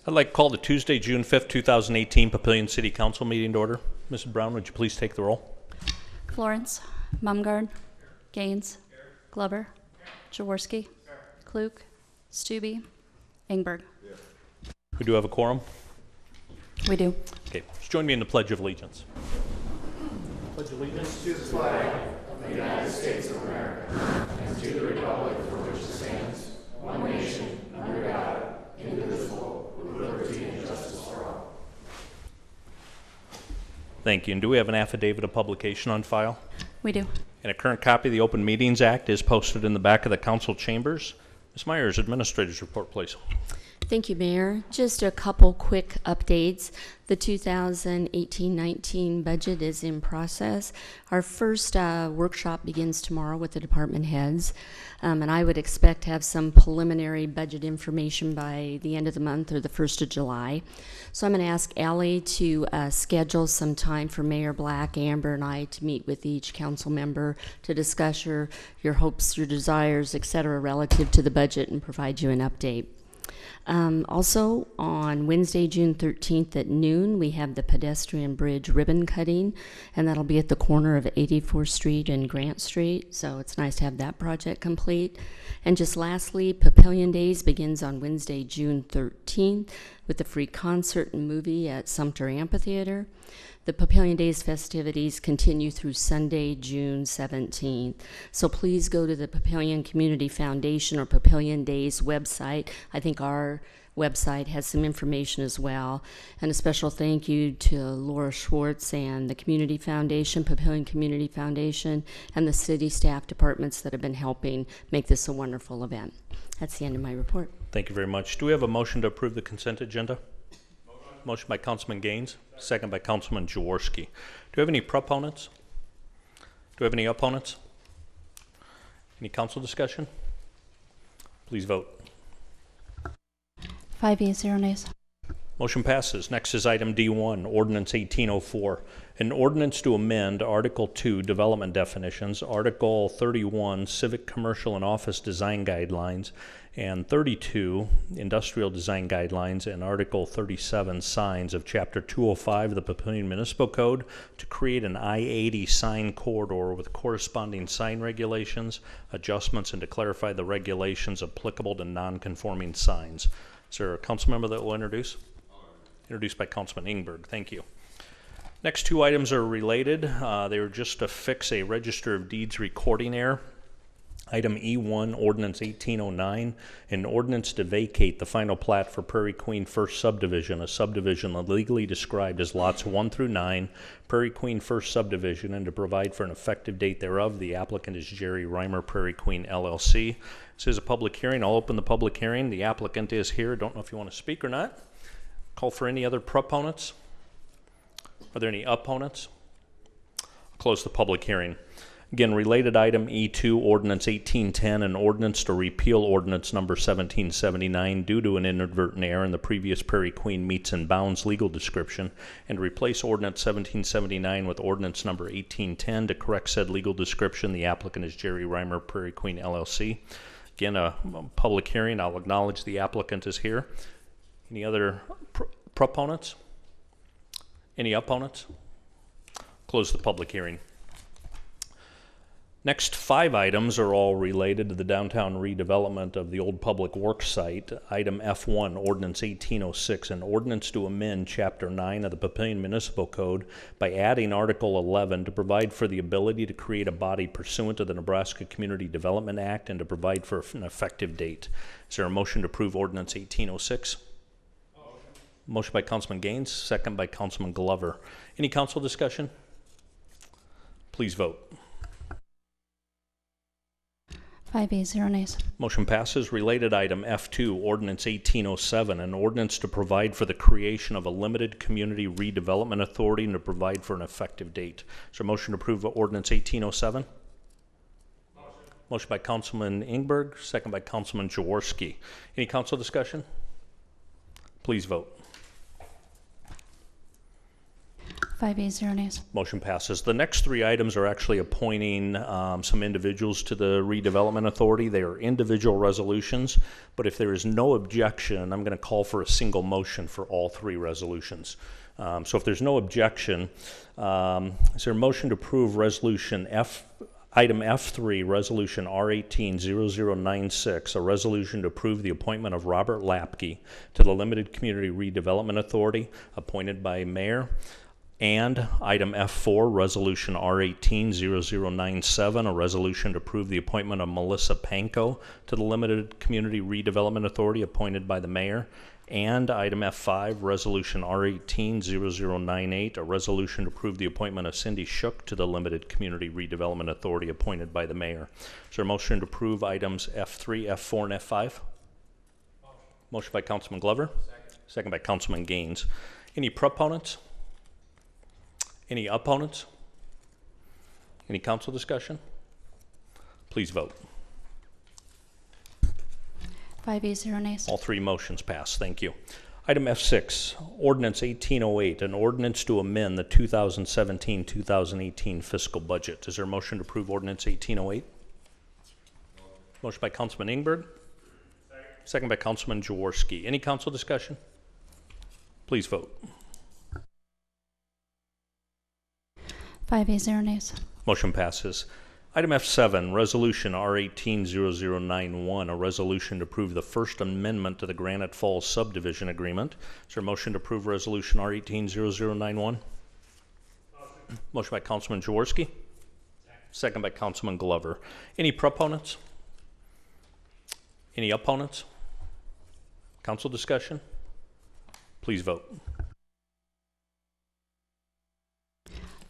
I'd like to call the Tuesday, June 5th, 2018 Papillion City Council meeting to order. Mrs. Brown, would you please take the roll? Florence, Mumgarde, Gaines, Glover, Jaworski, Klug, Stube, Engberg. We do have a quorum. We do. Okay, just join me in the Pledge of Allegiance. Pledge allegiance to the flag of the United States of America and to the republic for which it stands, one nation, under God, indivisible, with liberty and justice for all. Thank you. And do we have an affidavit of publication on file? We do. And a current copy of the Open Meetings Act is posted in the back of the council chambers. Ms. Myers, Administrator's report, please. Thank you, Mayor. Just a couple quick updates. The 2018-19 budget is in process. Our first workshop begins tomorrow with the department heads, and I would expect to have some preliminary budget information by the end of the month or the 1st of July. So I'm going to ask Allie to schedule some time for Mayor Black, Amber, and I to meet with each council member to discuss your hopes, your desires, etc., relative to the budget and provide you an update. Also, on Wednesday, June 13th at noon, we have the pedestrian bridge ribbon cutting, and that'll be at the corner of 84th Street and Grant Street, so it's nice to have that project complete. And just lastly, Papillion Days begins on Wednesday, June 13th with a free concert and movie at Sumter Amphitheater. The Papillion Days festivities continue through Sunday, June 17th. So please go to the Papillion Community Foundation or Papillion Days website. I think our website has some information as well. And a special thank you to Laura Schwartz and the Community Foundation, Papillion Community Foundation, and the city staff departments that have been helping make this a wonderful event. That's the end of my report. Thank you very much. Do we have a motion to approve the consent agenda? Motion by Councilman Gaines, second by Councilman Jaworski. Do we have any proponents? Do we have any opponents? Any council discussion? Please vote. 5 yeas, 0 nays. Motion passes. Next is item D1, Ordinance 1804. An ordinance to amend Article 2, Development Definitions, Article 31, Civic, Commercial, and Office Design Guidelines, and 32, Industrial Design Guidelines, and Article 37, Signs of Chapter 205 of the Papillion Municipal Code to create an I-80 sign corridor with corresponding sign regulations, adjustments, and to clarify the regulations applicable to non-conforming signs. Is there a council member that will introduce? Introduced by Councilman Engberg. Thank you. Next two items are related. They were just to fix a Register of Deeds recording error. Item E1, Ordinance 1809, an ordinance to vacate the final plat for Prairie Queen First Subdivision, a subdivision legally described as lots 1 through 9, Prairie Queen First Subdivision, and to provide for an effective date thereof. The applicant is Jerry Reimer, Prairie Queen, LLC. This is a public hearing. I'll open the public hearing. The applicant is here. Don't know if you want to speak or not. Call for any other proponents. Are there any opponents? I'll close the public hearing. Again, related item E2, Ordinance 1810, an ordinance to repeal Ordinance number 1779 due to an inadvertent error in the previous Prairie Queen meets and bounds legal description, and replace Ordinance 1779 with Ordinance number 1810 to correct said legal description. The applicant is Jerry Reimer, Prairie Queen, LLC. Again, a public hearing. I'll acknowledge the applicant is here. Any other proponents? Any opponents? Close the public hearing. Next 5 items are all related to the downtown redevelopment of the old public works site. Item F1, Ordinance 1806, an ordinance to amend Chapter 9 of the Papillion Municipal Code by adding Article 11 to provide for the ability to create a body pursuant to the Nebraska Community Development Act and to provide for an effective date. Is there a motion to approve Ordinance 1806? Motion by Councilman Gaines, second by Councilman Glover. Any council discussion? Please vote. 5 yeas, 0 nays. Motion passes. Related item F2, Ordinance 1807, an ordinance to provide for the creation of a limited community redevelopment authority and to provide for an effective date. Is there a motion to approve Ordinance 1807? Motion by Councilman Engberg, second by Councilman Jaworski. Any council discussion? Please vote. 5 ayes, 0 nays. Motion passes. The next three items are actually appointing some individuals to the Redevelopment Authority. They are individual resolutions, but if there is no objection, I'm going to call for a single motion for all three resolutions. So if there's no objection, is there a motion to approve resolution Item F3, Resolution R18-0096, a resolution to approve the appointment of Robert Lapke to the Limited Community Redevelopment Authority, appointed by Mayor. And item F4, Resolution R18-0097, a resolution to approve the appointment of Melissa Panko to the Limited Community Redevelopment Authority, appointed by the Mayor. And item F5, Resolution R18-0098, a resolution to approve the appointment of Cindy Shook to the Limited Community Redevelopment Authority, appointed by the Mayor. Is there a motion to approve items F3, F4, and F5? Motion by Councilman Glover. Second by Councilman Gaines. Any proponents? Any opponents? Any council discussion? Please vote. 5 ayes, 0 nays. All three motions pass. Thank you. Item F6, Ordinance 1808, an ordinance to amend the 2017-2018 fiscal budget. Is there a motion to approve Ordinance 1808? Motion by Councilman Ingberg. Second by Councilman Jaworski. Any council discussion? Please vote. 5 ayes, 0 nays. Motion passes. Item F7, Resolution R18-0091, a resolution to approve the First Amendment to the Granite Falls Subdivision Agreement. Is there a motion to approve Resolution R18-0091? Motion by Councilman Jaworski. Second by Councilman Glover. Any proponents? Any opponents? Council discussion? Please vote.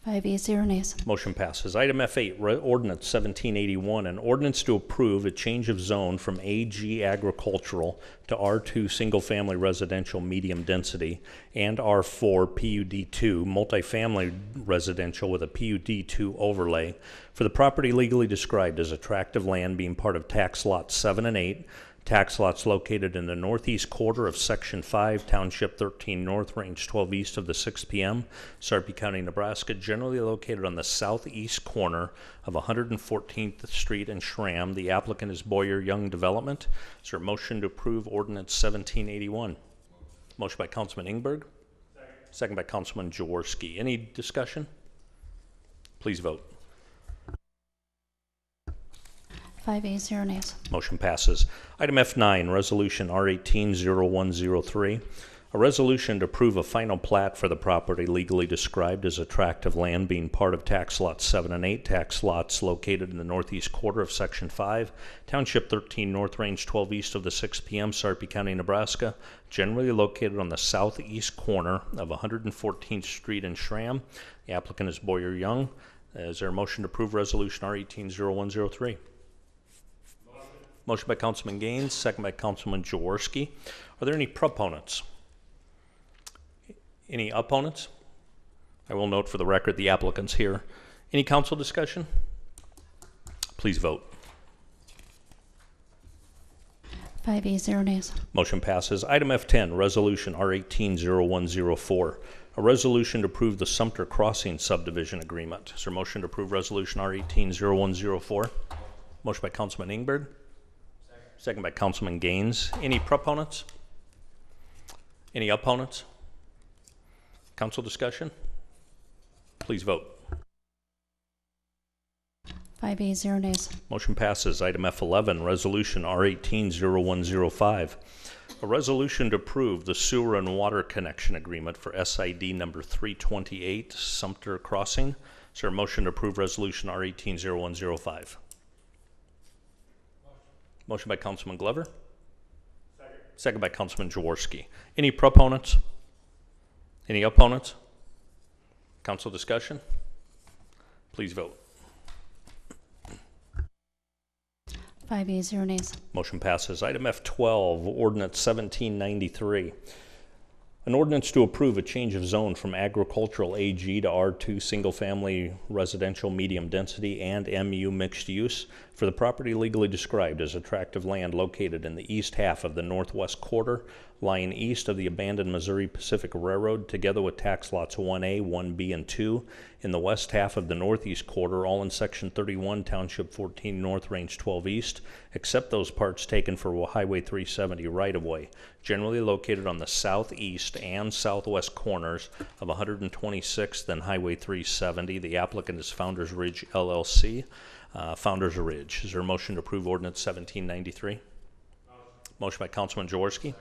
5 ayes, 0 nays. Motion passes. Item F8, Ordinance 1781, an ordinance to approve a change of zone from AG agricultural to R2 single-family residential medium density and R4 PUD2 multifamily residential with a PUD2 overlay for the property legally described as a tract of land being part of tax lots 7 and 8, tax lots located in the northeast quarter of Section 5, Township 13 North, Range 12 east of the 6 p.m., Sarpy County, Nebraska, generally located on the southeast corner of 114th Street and Schramm. The applicant is Boyer Young Development. Is there a motion to approve Ordinance 1781? Motion by Councilman Ingberg. Second by Councilman Jaworski. Any discussion? Please vote. 5 ayes, 0 nays. Motion passes. Item F9, Resolution R18-0103, a resolution to approve a final plat for the property legally described as a tract of land being part of tax lots 7 and 8, tax lots located in the northeast quarter of Section 5, Township 13 North, Range 12 east of the 6 p.m., Sarpy County, Nebraska, generally located on the southeast corner of 114th Street in Schramm. The applicant is Boyer Young. Is there a motion to approve Resolution R18-0103? Motion by Councilman Gaines, second by Councilman Jaworski. Are there any proponents? Any opponents? I will note for the record the applicants here. Any council discussion? Please vote. 5 ayes, 0 nays. Motion passes. Item F10, Resolution R18-0104, a resolution to approve the Sumter Crossing Subdivision Agreement. Is there a motion to approve Resolution R18-0104? Motion by Councilman Ingberg. Second by Councilman Gaines. Any proponents? Any opponents? Council discussion? Please vote. 5 ayes, 0 nays. Motion passes. Item F11, Resolution R18-0105, a resolution to approve the sewer and water connection agreement for SID number 328, Sumter Crossing. Is there a motion to approve Resolution R18-0105? Motion by Councilman Glover. Second by Councilman Jaworski. Any proponents? Any opponents? Council discussion? Please vote. 5 ayes, 0 nays. Motion passes. Item F12, Ordinance 1793. An ordinance to approve a change of zone from agricultural AG to R2 single-family residential medium density and MU mixed use for the property legally described as a tract of land located in the east half of the northwest quarter, lying east of the abandoned Missouri Pacific Railroad, together with tax lots 1A, 1B, and 2 in the west half of the northeast quarter, all in Section 31, Township 14 North, Range 12 East, except those parts taken for Highway 370 right-of-way, generally located on the southeast and southwest corners of 126th and Highway 370. The applicant is Founders Ridge LLC. Founders Ridge. Is there a motion to approve Ordinance 1793? Motion by Councilman Jaworski.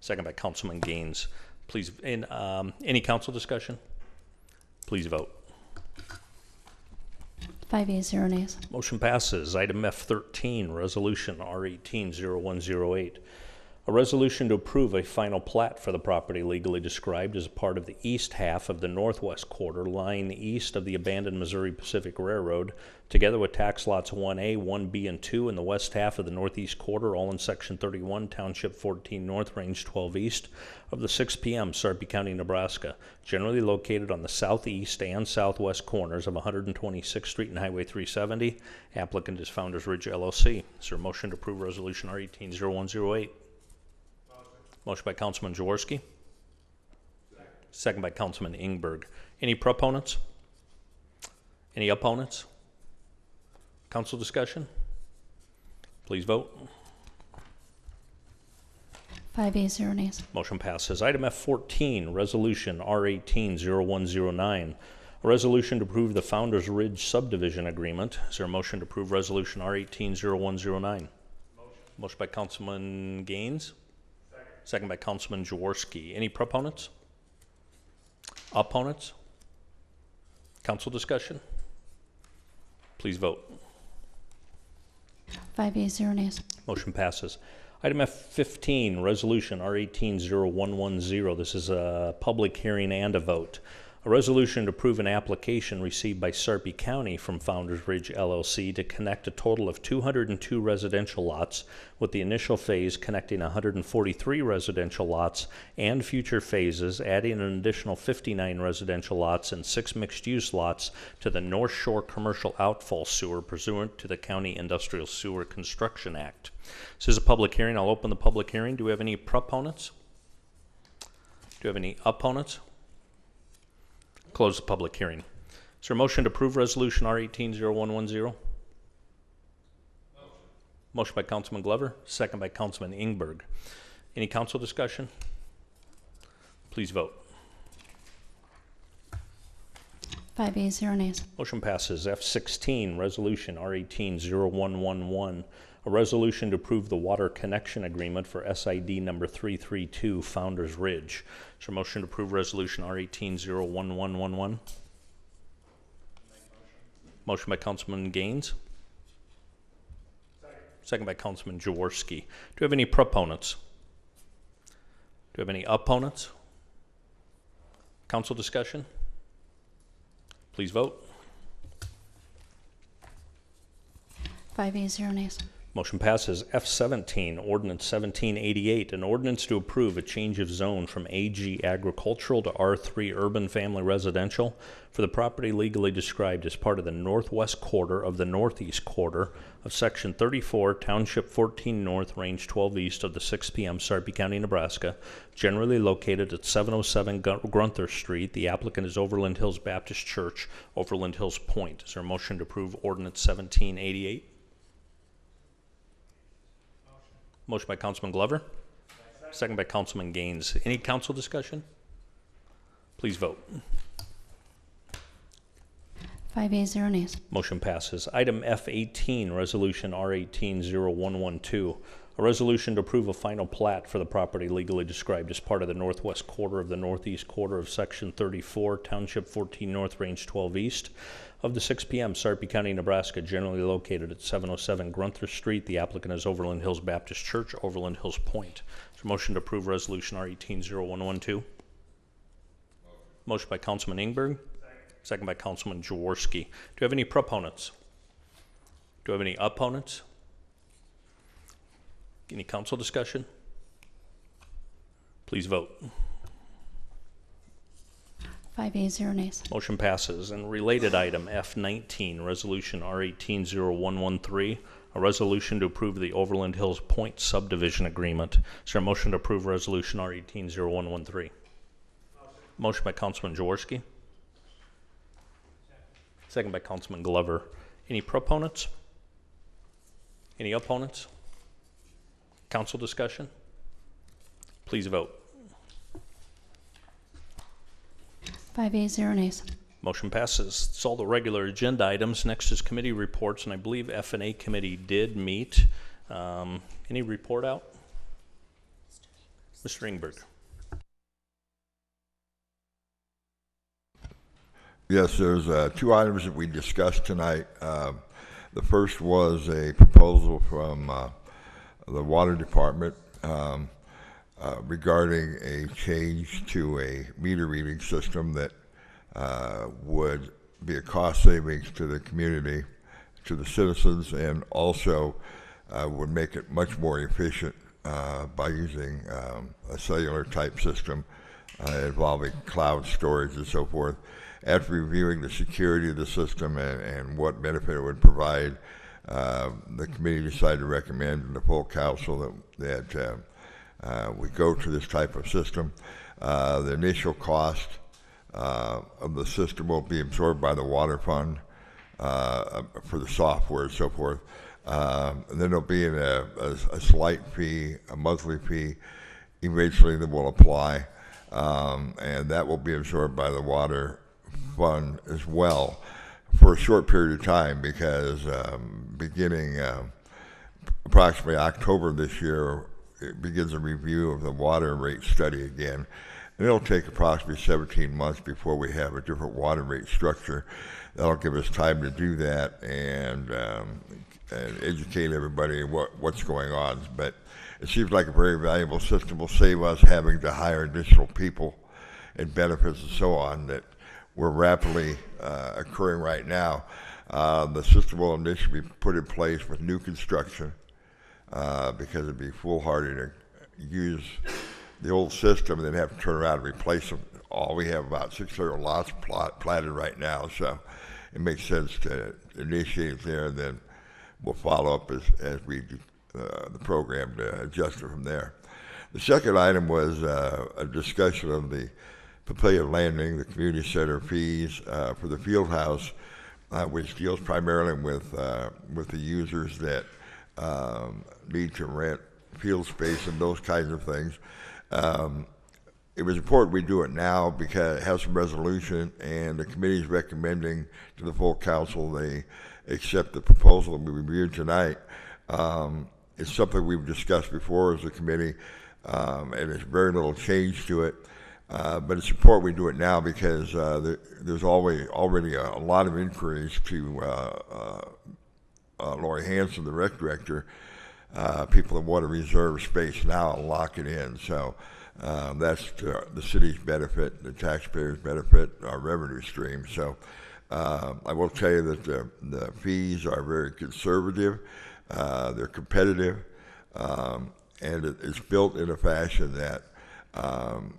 Second by Councilman Gaines. Please, any council discussion? Please vote. 5 ayes, 0 nays. Motion passes. Item F13, Resolution R18-0108. A resolution to approve a final plat for the property legally described as a part of the east half of the northwest quarter lying east of the abandoned Missouri Pacific Railroad, together with tax lots 1A, 1B, and 2 in the west half of the northeast quarter, all in Section 31, Township 14 North, Range 12 East of the 6 p.m., Sarpy County, Nebraska, generally located on the southeast and southwest corners of 126th Street and Highway 370. Applicant is Founders Ridge LLC. Is there a motion to approve Resolution R18-0108? Motion by Councilman Jaworski. Second by Councilman Ingberg. Any proponents? Any opponents? Council discussion? Please vote. 5 ayes, 0 nays. Motion passes. Item F14, Resolution R18-0109. A resolution to approve the Founders Ridge subdivision agreement. Is there a motion to approve Resolution R18-0109? Motion by Councilman Gaines. Second by Councilman Jaworski. Any proponents? Opponents? Council discussion? Please vote. 5 ayes, 0 nays. Motion passes. Item F15, Resolution R18-0110. This is a public hearing and a vote. A resolution to approve an application received by Sarpy County from Founders Ridge LLC to connect a total of 202 residential lots, with the initial phase connecting 143 residential lots and future phases adding an additional 59 residential lots and 6 mixed-use lots to the North Shore Commercial Outfall Sewer pursuant to the County Industrial Sewer Construction Act. This is a public hearing. I'll open the public hearing. Do we have any proponents? Do we have any opponents? Close the public hearing. Is there a motion to approve Resolution R18-0110? Motion by Councilman Glover, second by Councilman Ingberg. Any council discussion? Please vote. 5 ayes, 0 nays. Motion passes. F16, Resolution R18-0111. A resolution to approve the water connection agreement for SID number 332, Founders Ridge. Is there a motion to approve Resolution R18-0111? Motion by Councilman Gaines. Second by Councilman Jaworski. Do we have any proponents? Do we have any opponents? Council discussion? Please vote. 5 ayes, 0 nays. Motion passes. F17, Ordinance 1788, an ordinance to approve a change of zone from AG agricultural to R3 urban family residential for the property legally described as part of the northwest quarter of the northeast quarter of Section 34, Township 14 North, Range 12 East of the 6 p.m., Sarpy County, Nebraska, generally located at 707 Grunther Street. The applicant is Overland Hills Baptist Church, Overland Hills Point. Is there a motion to approve Ordinance 1788? Motion by Councilman Glover. Second by Councilman Gaines. Any council discussion? Please vote. 5 ayes, 0 nays. Motion passes. Item F18, Resolution R18-0112. A resolution to approve a final plat for the property legally described as part of the northwest quarter of the northeast quarter of Section 34, Township 14 North, Range 12 East of the 6 p.m., Sarpy County, Nebraska, generally located at 707 Grunther Street. The applicant is Overland Hills Baptist Church, Overland Hills Point. Is there a motion to approve Resolution R18-0112? Motion by Councilman Ingberg. Second by Councilman Jaworski. Do you have any proponents? Do you have any opponents? Any council discussion? Please vote. 5 ayes, 0 nays. Motion passes. And related item F19, Resolution R180113, a resolution to approve the Overland Hills Point subdivision agreement. Is there a motion to approve Resolution R180113? Motion by Councilman Jaworski. Second by Councilman Glover. Any proponents? Any opponents? Council discussion? Please vote. 5 ayes, 0 nays. Motion passes. It's all the regular agenda items. Next is committee reports, and I believe F&A committee did meet. Any report out? Mr. Ingberg. Yes, there's 2 items that we discussed tonight. The first was a proposal from the Water Department regarding a change to a meter reading system that would be a cost savings to the community, to the citizens, and also would make it much more efficient by using a cellular type system involving cloud storage and so forth. After reviewing the security of the system and what benefit it would provide, the committee decided to recommend to the full council that we go to this type of system. The initial cost of the system will be absorbed by the water fund for the software and so forth. And then there'll be a slight fee, a monthly fee, eventually that will apply, and that will be absorbed by the water fund as well for a short period of time, because beginning approximately October this year, it begins a review of the water rate study again. And it'll take approximately 17 months before we have a different water rate structure. That'll give us time to do that and educate everybody what's going on. But it seems like a very valuable system. Will save us having to hire additional people and benefits and so on that were rapidly occurring right now. The system will initially be put in place with new construction because it'd be foolhardy to use the old system and then have to turn around and replace them all. We have about 600 lots platted right now, so it makes sense to initiate it there, and then we'll follow up as we do the program to adjust it from there. The second item was a discussion of the Papillion Landing, the community center fees for the field house, which deals primarily with the users that need to rent field space and those kinds of things. It was important we do it now because it has some resolution, and the committee is recommending to the full council they accept the proposal that we reviewed tonight. It's something we've discussed before as a committee, and there's very little change to it. But it's important we do it now because there's already a lot of inquiries to Lori Hanson, the rec director, people that want to reserve space now and lock it in. So that's to the city's benefit, the taxpayers' benefit, our revenue stream. So I will tell you that the fees are very conservative. They're competitive, and it's built in a fashion that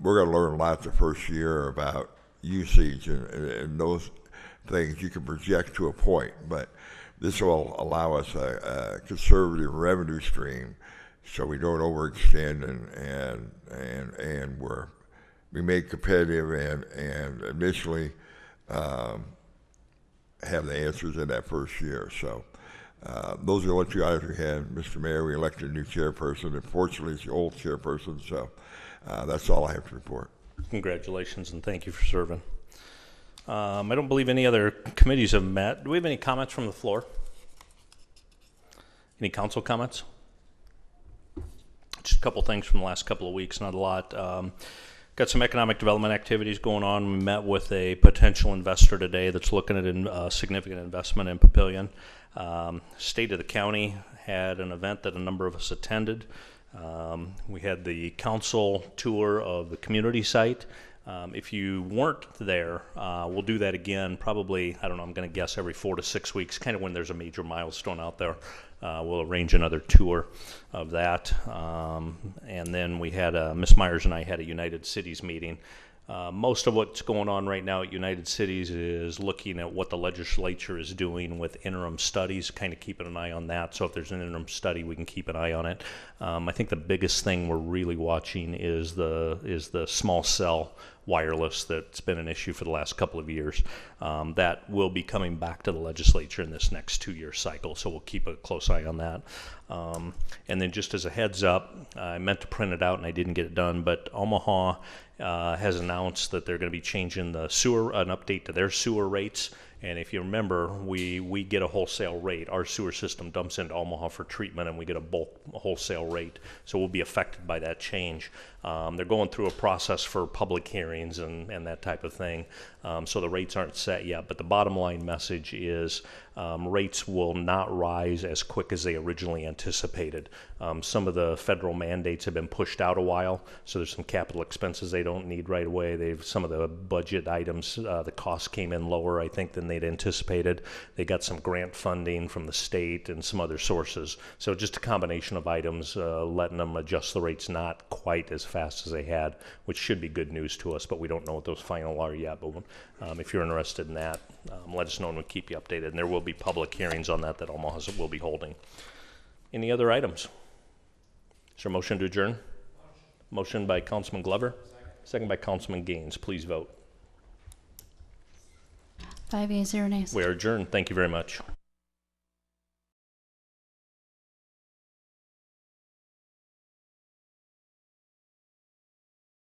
we're going to learn a lot the first year about usage and those things you can project to a point, but this will allow us a conservative revenue stream so we don't overextend and we make competitive and initially have the answers in that first year. So those are the only 2 items we had. Mr. Mayor, we elected a new chairperson. Unfortunately, it's the old chairperson, so that's all I have to report. Congratulations, and thank you for serving. I don't believe any other committees have met. Do we have any comments from the floor? Any council comments? Just a couple things from the last couple of weeks, not a lot. Got some economic development activities going on. We met with a potential investor today that's looking at significant investment in Papillion. State of the county had an event that a number of us attended. We had the council tour of the community site. If you weren't there, we'll do that again probably, I don't know, I'm going to guess every 4 to 6 weeks, kind of when there's a major milestone out there. We'll arrange another tour of that. And then we had, Ms. Myers and I had a United Cities meeting Most of what's going on right now at United Cities is looking at what the legislature is doing with interim studies, kind of keeping an eye on that. So if there's an interim study, we can keep an eye on it. I think the biggest thing we're really watching is the small cell wireless that's been an issue for the last couple of years. That will be coming back to the legislature in this next 2-year cycle, so we'll keep a close eye on that. And then just as a heads up, I meant to print it out and I didn't get it done, but Omaha has announced that they're going to be changing an update to their sewer rates. And if you remember, we get a wholesale rate. Our sewer system dumps into Omaha for treatment, and we get a bulk wholesale rate. So we'll be affected by that change. They're going through a process for public hearings and that type of thing. So the rates aren't set yet. But the bottom line message is rates will not rise as quick as they originally anticipated. Some of the federal mandates have been pushed out a while. So there's some capital expenses they don't need right away. Some of the budget items, the cost came in lower, I think, than they'd anticipated. They got some grant funding from the state and some other sources. So just a combination of items letting them adjust the rates not quite as fast as they had, which should be good news to us, but we don't know what those final are yet. But if you're interested in that, let us know and we'll keep you updated. And there will be public hearings on that Omaha will be holding. Any other items? Is there a motion to adjourn? Motion by Councilman Glover. Second by Councilman Gaines. Please vote. 5 ayes, 0 nays. We are adjourned. Thank you very much.